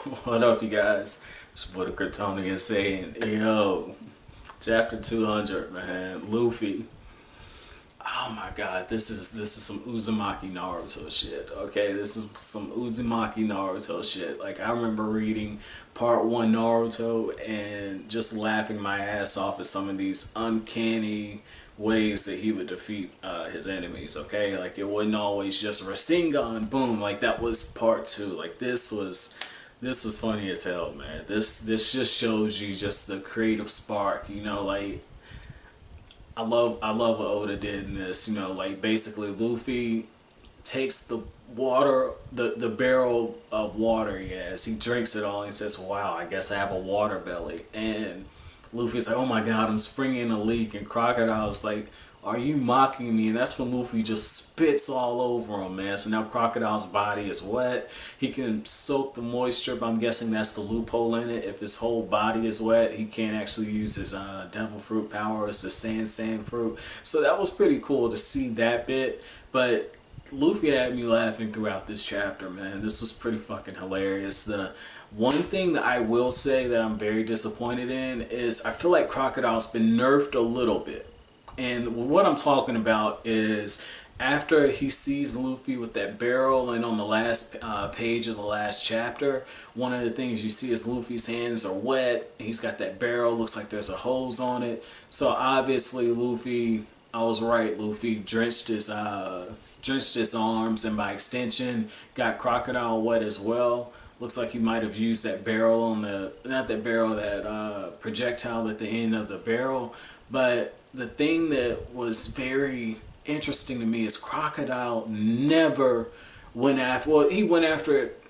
What up, you guys? It's what a Kryptonian saying. Yo, chapter 200, man. Luffy. Oh my god, this is some Uzumaki Naruto shit. Okay, this is some Uzumaki Naruto shit. Like, I remember reading part 1 Naruto and just laughing my ass off at some of these uncanny ways that he would defeat his enemies. Okay, like it wasn't always just Rasengan, boom. Like that was part 2. Like this was funny as hell, man. This just shows you just the creative spark, like I love what Oda did in this, like basically Luffy takes the water, the barrel of water he has, he drinks it all and he says, wow, I guess I have a water belly. And Luffy's like, oh my god, I'm springing a leak. And Crocodile's like, are you mocking me? And that's when Luffy just spits all over him, man. So now Crocodile's body is wet. He can soak the moisture, but I'm guessing that's the loophole in it. If his whole body is wet, he can't actually use his devil fruit power. It's the sand fruit. So that was pretty cool to see that bit. But Luffy had me laughing throughout this chapter, man. This was pretty fucking hilarious. The one thing that I will say that I'm very disappointed in is I feel like Crocodile's been nerfed a little bit. And what I'm talking about is after he sees Luffy with that barrel, and on the last page of the last chapter, one of the things you see is Luffy's hands are wet. He's got that barrel, looks like there's a hose on it. So obviously Luffy, I was right, Luffy drenched his arms, and by extension got Crocodile wet as well. Looks like he might have used that barrel on that projectile at the end of the barrel. But the thing that was very interesting to me is Crocodile never went after, well, he went after it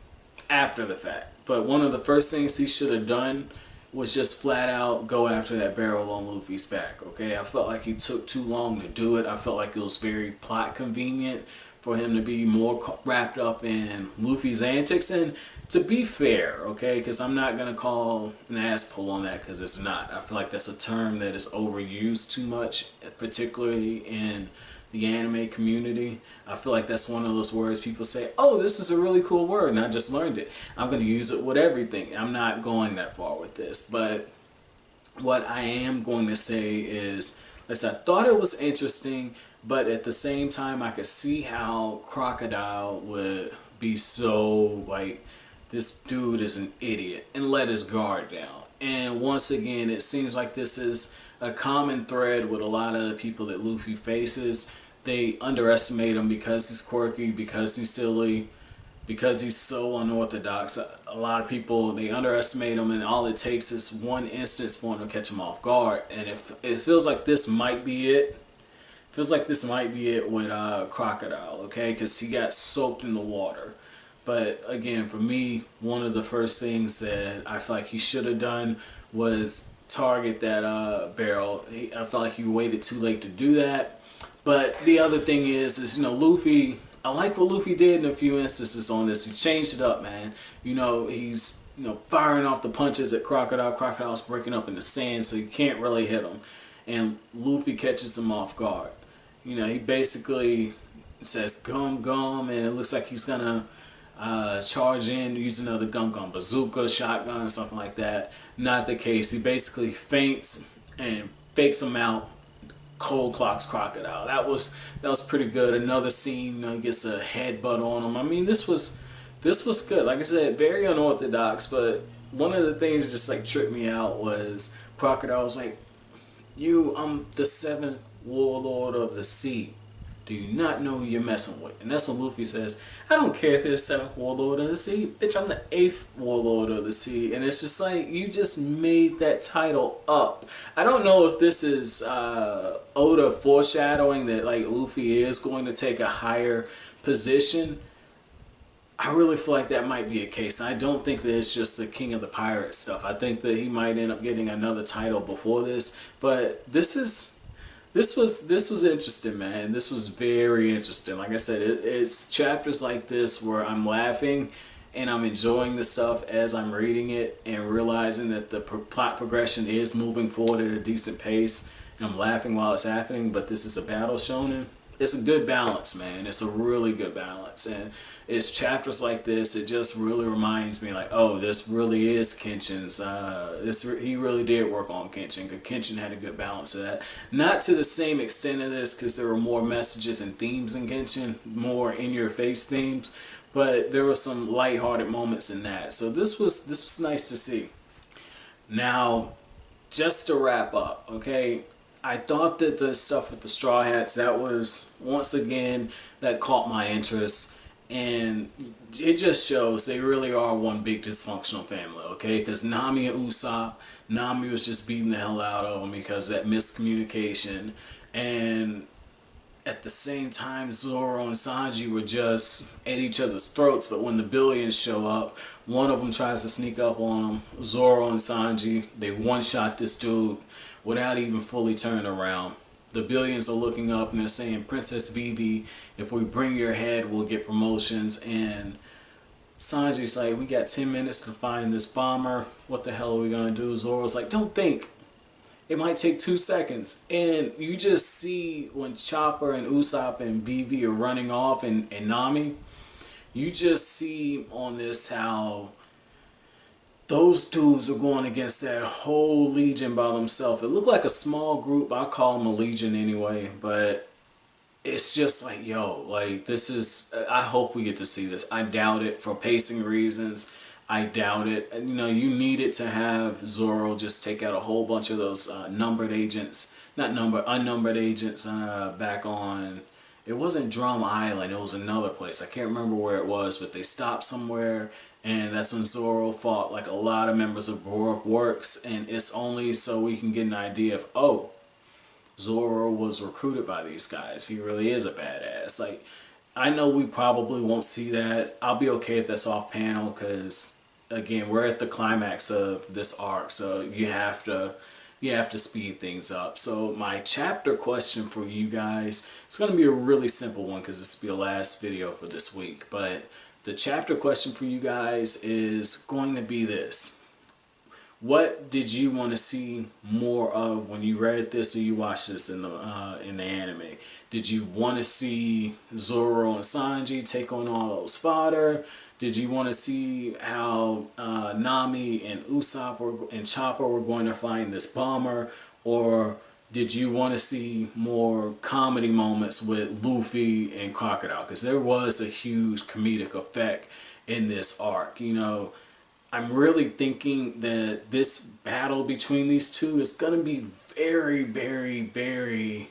after the fact. But one of the first things he should have done was just flat out go after that barrel on Luffy's back, okay? I felt like he took too long to do it. I felt like it was very plot convenient for him to be more wrapped up in Luffy's antics. And to be fair, okay, because I'm not going to call an ass pull on that, because it's not. I feel like that's a term that is overused too much, particularly in the anime community. I feel like that's one of those words people say, oh, this is a really cool word, and I just learned it. I'm going to use it with everything. I'm not going that far with this, but what I am going to say is, I thought it was interesting, but at the same time, I could see how Crocodile would be so like, this dude is an idiot, and let his guard down. And once again, it seems like this is a common thread with a lot of the people that Luffy faces. They underestimate him because he's quirky, because he's silly, because he's so unorthodox. A lot of people, they underestimate him, and all it takes is one instance for him to catch him off guard. And if it feels like this might be it, feels like this might be it with Crocodile, okay? Because he got soaked in the water. But again, for me, one of the first things that I feel like he should have done was target that barrel. I felt like he waited too late to do that. But the other thing is Luffy, I like what Luffy did in a few instances on this. He changed it up, man. He's firing off the punches at Crocodile. Crocodile's breaking up in the sand, so you can't really hit him. And Luffy catches him off guard. He basically says gum gum, and it looks like he's gonna charge in using another gum bazooka, shotgun, something like that. Not the case. He basically feints and fakes him out. Cold clocks Crocodile. That was pretty good. Another scene, gets a headbutt on him. I mean, this was good. Like I said, very unorthodox. But one of the things just like tripped me out was Crocodile was like, I'm the 7th warlord of the sea. Do you not know who you're messing with? And that's when Luffy says, I don't care if you're the 7th warlord of the sea. Bitch, I'm the 8th warlord of the sea. And it's just like, you just made that title up. I don't know if this is Oda foreshadowing that like Luffy is going to take a higher position. I really feel like that might be a case. I don't think that it's just the King of the Pirates stuff. I think that he might end up getting another title before this. But this was interesting, man. This was very interesting. Like I said, it's chapters like this where I'm laughing and I'm enjoying the stuff as I'm reading it and realizing that the plot progression is moving forward at a decent pace. And I'm laughing while it's happening, but this is a battle shonen. it's a good balance, man. It's a really good balance, and it's chapters like this. It just really reminds me, like, oh, this really is Kenshin's. He really did work on Kenshin, because Kenshin had a good balance of that. Not to the same extent of this, because there were more messages and themes in Kenshin, more in your face themes, but there were some lighthearted moments in that. So this was nice to see. Now, just to wrap up, okay, I thought that the stuff with the Straw Hats, that was, once again, that caught my interest. And it just shows they really are one big dysfunctional family, okay? Because Nami and Usopp, Nami was just beating the hell out of him because of that miscommunication. And at the same time, Zoro and Sanji were just at each other's throats. But when the Billions show up, one of them tries to sneak up on them. Zoro and Sanji, they one-shot this dude without even fully turning around. The Billions are looking up and they're saying, Princess Vivi, if we bring your head, we'll get promotions. And Sanji's like, we got 10 minutes to find this bomber. What the hell are we going to do? Zoro's like, don't think. It might take 2 seconds. And you just see when Chopper and Usopp and Vivi are running off, and Nami, you just see on this how those dudes are going against that whole legion by themselves. It looked like a small group. I call them a legion anyway. But it's just like, yo, like, this is, I hope we get to see this. I doubt it for pacing reasons. I doubt it. And, you know, you needed to have Zoro just take out a whole bunch of those unnumbered agents back on, it wasn't Drum Island, it was another place. I can't remember where it was, but they stopped somewhere, and that's when Zoro fought like a lot of members of Baroque Works, and it's only so we can get an idea of, oh, Zoro was recruited by these guys. He really is a badass. Like, I know we probably won't see that. I'll be okay if that's off panel, because again, we're at the climax of this arc, so you have to speed things up. So my chapter question for you guys, it's going to be a really simple one because this will be the last video for this week, but the chapter question for you guys is going to be this. What did you want to see more of when you read this or you watched this in the anime? Did you want to see Zoro and Sanji take on all those fodder? Did you want to see how Nami and Usopp and Chopper were going to find this bomber? Or did you want to see more comedy moments with Luffy and Crocodile? Because there was a huge comedic effect in this arc. You know, I'm really thinking that this battle between these two is going to be very, very, very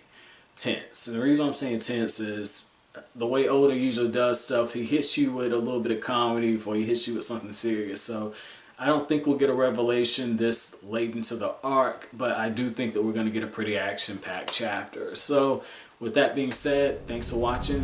tense. And the reason I'm saying tense is the way Oda usually does stuff. He hits you with a little bit of comedy before he hits you with something serious. So I don't think we'll get a revelation this late into the arc, but I do think that we're going to get a pretty action-packed chapter. So with that being said, thanks for watching.